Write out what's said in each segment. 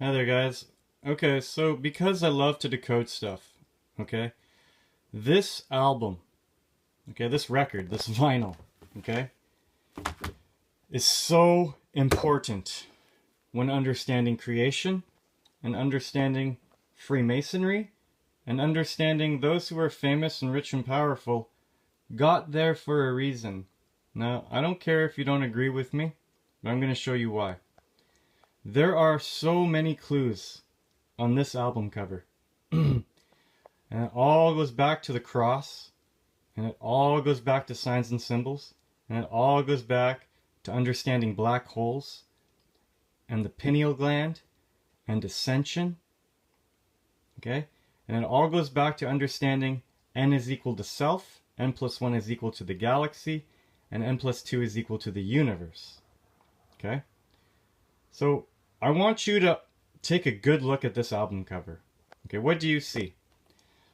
Hi there, guys. Okay, so because I love to decode stuff, okay, this album, okay, this record, this vinyl, okay, is so important when understanding creation and understanding Freemasonry and understanding those who are famous and rich and powerful got there for a reason. Now, I don't care if you don't agree with me, but I'm going to show you why. There are so many clues on this album cover. And it all goes back to the cross, and it all goes back to signs and symbols, and it all goes back to understanding black holes, and the pineal gland, and ascension, okay? And it all goes back to understanding n is equal to self, n plus 1 is equal to the galaxy, and n plus 2 is equal to the universe, okay? So I want you to take a good look at this album cover. Okay, what do you see?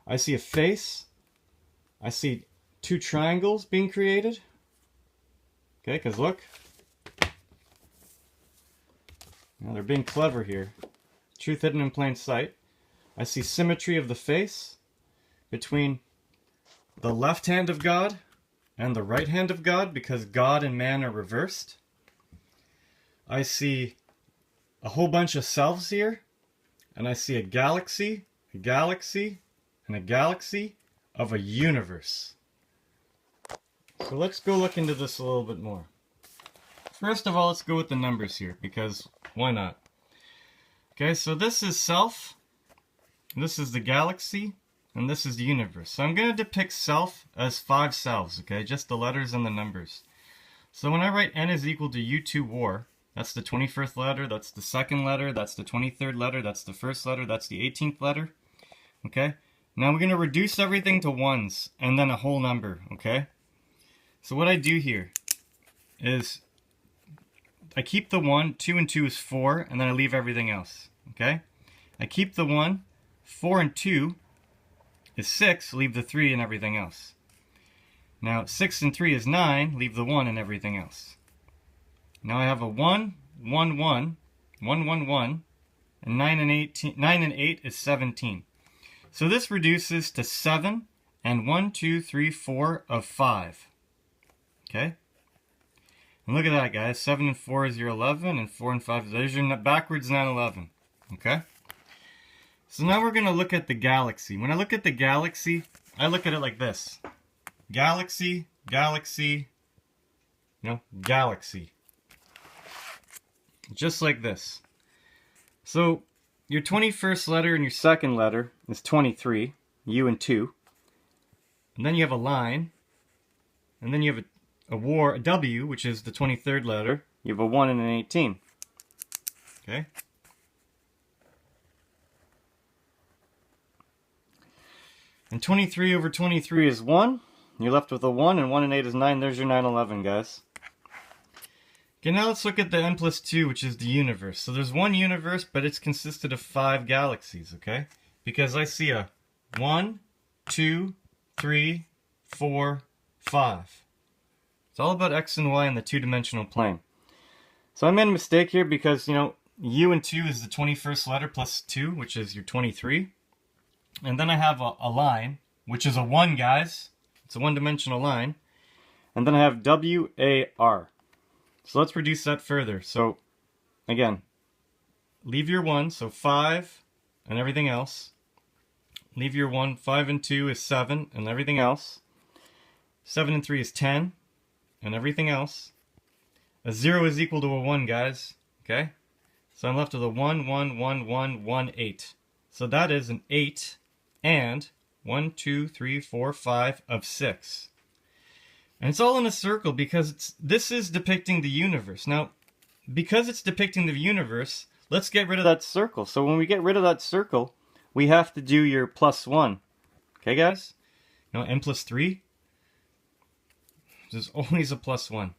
I see a face. I see two triangles being created. Okay, because look. Now they're being clever here. Truth hidden in plain sight. I see symmetry of the face between the left hand of God and the right hand of God, because God and man are reversed. I see a whole bunch of selves here, and I see a galaxy, and a galaxy of a universe. So let's go look into this a little bit more. First of all, let's go with the numbers here, because why not? Okay, so this is self, this is the galaxy, and this is the universe. So I'm going to depict self as 5 selves, okay, just the letters and the numbers. So when I write n is equal to U2 war, that's the 21st letter, that's the 2nd letter, that's the 23rd letter, that's the 1st letter, that's the 18th letter. Okay? Now we're going to reduce everything to ones and then a whole number, okay? So what I do here is I keep the 1, 2 and 2 is 4, and then I leave everything else, okay? I keep the 1, 4 and 2 is 6, leave the 3 and everything else. Now 6 and 3 is 9, leave the 1 and everything else. Now I have a 1, 1, 1, 1, 1, 1, and 9 and 8 is 17. So this reduces to 7 and 1, 2, 3, 4 of 5. Okay? And look at that, guys. 7 and 4 is your 11, and 4 and 5 is there's your backwards 9, 11. Okay? So now we're going to look at the galaxy. When I look at the galaxy, I look at it like this. Galaxy, galaxy, galaxy. Just like this. So your 21st letter and your 2nd letter is 23, U and 2. And then you have a line. And then you have a W, which is the 23rd letter. You have a 1 and an 18. Okay? And 23 over 23 is 1. You're left with a 1, and 1 and 8 is 9. There's your 9, 11, guys. Okay, now let's look at the n plus 2, which is the universe. So there's one universe, but it's consisted of 5 galaxies, okay? Because I see a 1, 2, 3, 4, 5. It's all about x and y in the two-dimensional plane. So I made a mistake here because, U and 2 is the 21st letter plus 2, which is your 23. And then I have a line, which is a 1, guys. It's a one-dimensional line. And then I have W-A-R. So let's reduce that further. So, again, leave your 1, so 5 and everything else. Leave your 1, 5 and 2 is 7 and everything else. 7 and 3 is 10 and everything else. A 0 is equal to a 1, guys. Okay? So I'm left with a 1, 1, 1, 1, 1, 8. So that is an 8 and 1, 2, 3, 4, 5 of 6. And it's all in a circle because this is depicting the universe. Now, because it's depicting the universe, let's get rid of that circle. So when we get rid of that circle, we have to do your plus 1. Okay, guys? N plus 3. There's always a plus 1.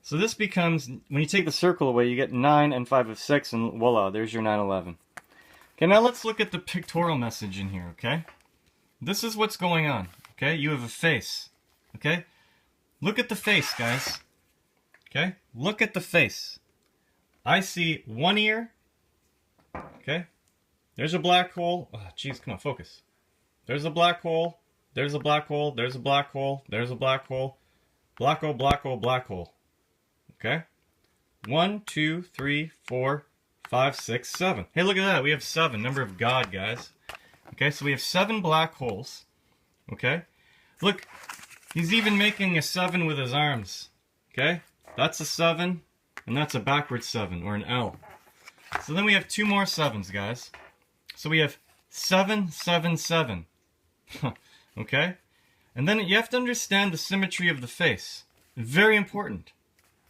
So this becomes, when you take the circle away, you get 9 and 5 of 6, and voila, there's your 9, 11. Okay, now let's look at the pictorial message in here, okay? This is what's going on, okay? You have a face, okay? Look at the face, guys. Okay? Look at the face. I see one ear, Okay? There's a black hole. Oh, jeez, come on, focus. There's a black hole. There's a black hole. There's a black hole. There's a black hole. Black hole, black hole, black hole. Okay? 1, 2, 3, 4, 5, 6, 7. Hey, look at that. We have 7. Number of God, guys. Okay, so we have 7 black holes. Okay? Look, he's even making a 7 with his arms. Okay? That's a 7, and that's a backwards 7, or an L. So then we have 2 more 7s, guys. So we have 7, 7, 7. Okay? And then you have to understand the symmetry of the face. Very important.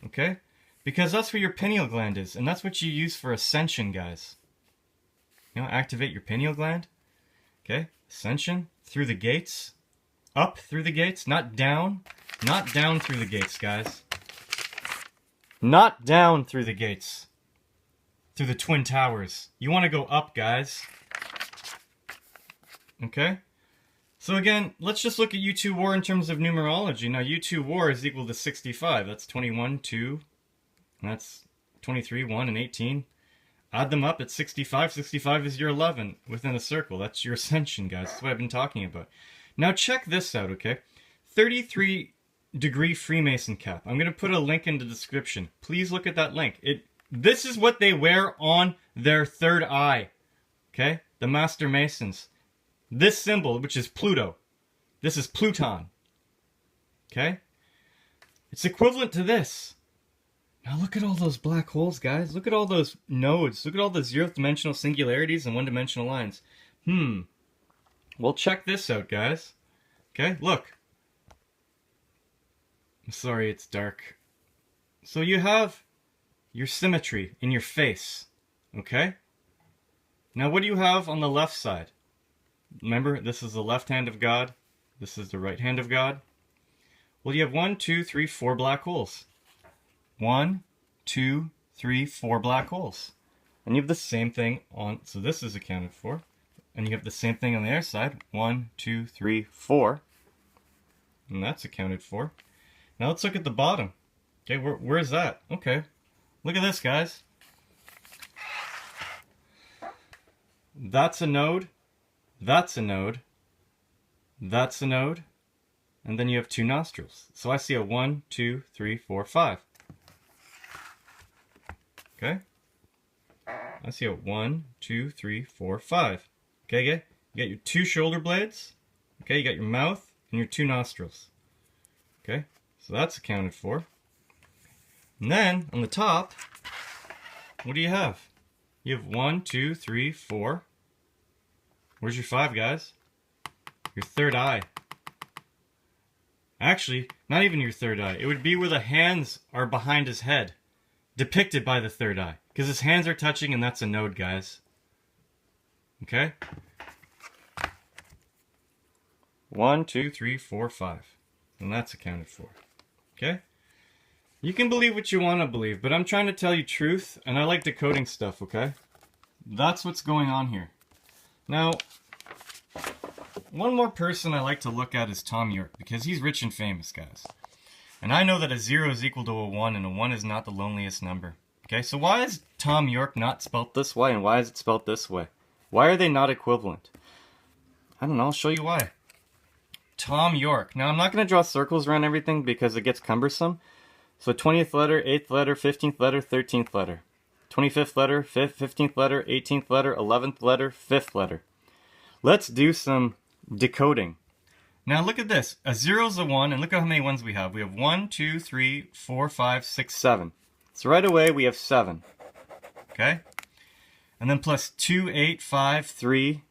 Okay? Because that's where your pineal gland is, and that's what you use for ascension, guys. You know, activate your pineal gland. Okay? Ascension through the gates. Up through the gates, not down. Not down through the gates, guys. Not down through the gates. Through the Twin Towers. You want to go up, guys. Okay? So again, let's just look at U2 War in terms of numerology. Now, U2 War is equal to 65. That's 21, 2. That's 23, 1, and 18. Add them up, it's 65. 65 is your 11 within a circle. That's your ascension, guys. That's what I've been talking about. Now check this out, okay? 33-degree Freemason cap. I'm going to put a link in the description. Please look at that link. This is what they wear on their third eye. Okay? The Master Masons. This symbol, which is Pluto. This is Pluton. Okay? It's equivalent to this. Now look at all those black holes, guys. Look at all those nodes. Look at all the zero-dimensional singularities and one-dimensional lines. Well, check this out, guys. Okay, look. I'm sorry, it's dark. So you have your symmetry in your face. Okay? Now what do you have on the left side? Remember, this is the left hand of God. This is the right hand of God. Well, you have 1, 2, 3, 4 black holes. 1, 2, 3, 4 black holes. And you have the same thing on, so this is accounted for. And you have the same thing on the other side. 1, 2, 3, 4. And that's accounted for. Now let's look at the bottom. Okay, where's that? Okay. Look at this, guys. That's a node. That's a node. That's a node. And then you have 2 nostrils. So I see a 1, 2, 3, 4, 5. Okay? I see a 1, 2, 3, 4, 5. Okay, you got your 2 shoulder blades. Okay, you got your mouth and your 2 nostrils. Okay, so that's accounted for. And then, on the top, what do you have? You have 1, 2, 3, 4. Where's your 5, guys? Your third eye. Actually, not even your third eye. It would be where the hands are behind his head. Depicted by the third eye. Because his hands are touching and that's a node, guys. Okay? 1, 2, 3, 4, 5. And that's accounted for. Okay? You can believe what you want to believe, but I'm trying to tell you truth, and I like decoding stuff, okay? That's what's going on here. Now, one more person I like to look at is Thom Yorke, because he's rich and famous, guys. And I know that a 0 is equal to a 1, and a 1 is not the loneliest number. Okay, so why is Thom Yorke not spelt this way, and why is it spelt this way? Why are they not equivalent? I don't know, I'll show you why. Thom Yorke. Now, I'm not going to draw circles around everything because it gets cumbersome. So 20th letter, 8th letter, 15th letter, 13th letter. 25th letter, 15th letter, 18th letter, 11th letter, 5th letter. Let's do some decoding. Now look at this. A 0 is a 1, and look at how many 1s we have. We have 1, 2, 3, 4, 5, 6, 7. So right away we have 7. Okay? And then plus 2, 8, 5, 3,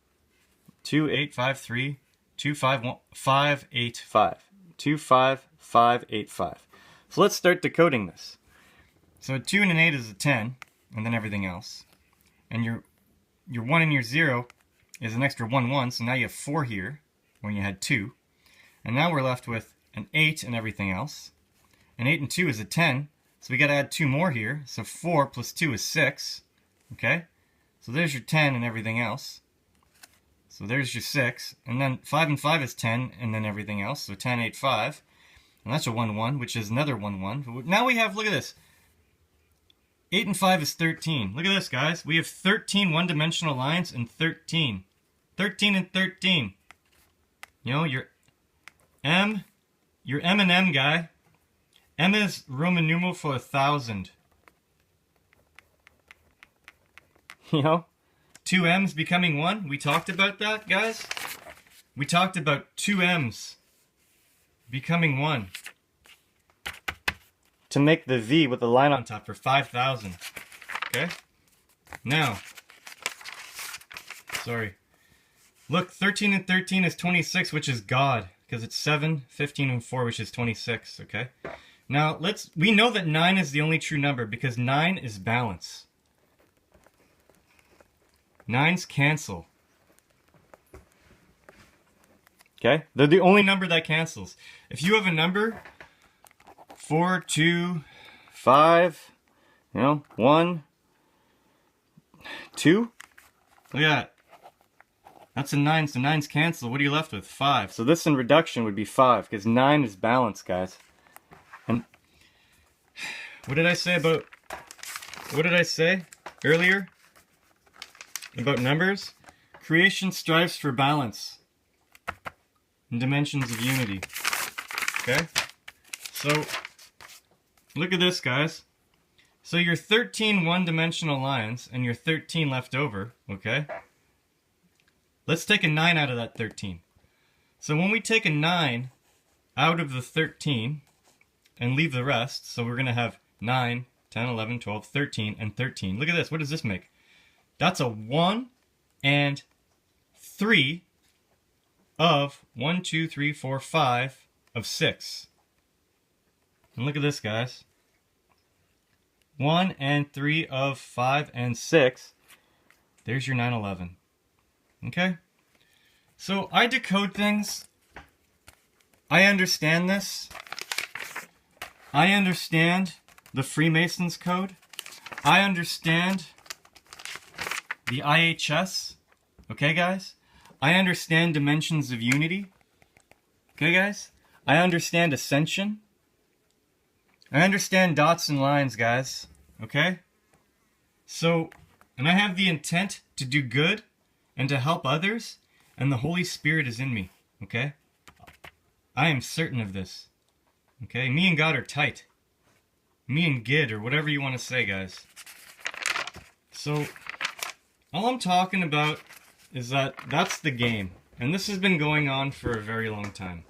2, 8, 5, 3, 2, 5, 1, 5, 8, 5. 2, 5, 5, 8, 5. So let's start decoding this. So a 2 and an 8 is a 10, and then everything else. And your 1 and your 0 is an extra 1, 1, so now you have 4 here, when you had 2. And now we're left with an 8 and everything else. An 8 and 2 is a 10, so we got to add 2 more here. So 4 plus 2 is 6. Okay? So there's your 10 and everything else. So there's your 6. And then 5 and 5 is 10, and then everything else. So 10, 8, 5. And that's a 1, 1, which is another 1, 1. Now we have, look at this. 8 and 5 is 13. Look at this, guys. We have 13 one-dimensional lines and 13. 13 and 13. You know, your M and M guy. M is Roman numeral for 1,000. You know? 2 M's becoming 1. We talked about that, guys. We talked about 2 M's becoming 1. To make the V with the line on top for 5,000. Okay? Now. Sorry. Look, 13 and 13 is 26, which is God. Because it's 7, 15, and 4, which is 26. Okay? Now, we know that 9 is the only true number because 9 is balance. 9's cancel. Okay? They're the only number that cancels. If you have a number 4, 2, 5, 1, 2. Look at that. That's a 9, so 9's cancel. What are you left with? 5. So this in reduction would be 5, because 9 is balance, guys. And what did I say earlier about numbers? Creation strives for balance and dimensions of unity. Okay? So look at this, guys. So your 13 one-dimensional lines and your 13 left over, okay? Let's take a 9 out of that 13. So when we take a 9 out of the 13 and leave the rest, so we're going to have 9, 10, 11, 12, 13, and 13. Look at this. What does this make? That's a 1 and 3 of 1, 2, 3, 4, 5 of 6. And look at this, guys. 1 and 3 of 5 and 6. There's your 911. Okay? So I decode things. I understand this. I understand the Freemasons code. I understand the IHS. Okay, guys? I understand dimensions of unity. Okay, guys? I understand ascension. I understand dots and lines, guys. Okay? So, and I have the intent to do good and to help others, and the Holy Spirit is in me. Okay? I am certain of this. Okay? Me and God are tight. Me and Gid, or whatever you want to say, guys. So, all I'm talking about is that that's the game. And this has been going on for a very long time.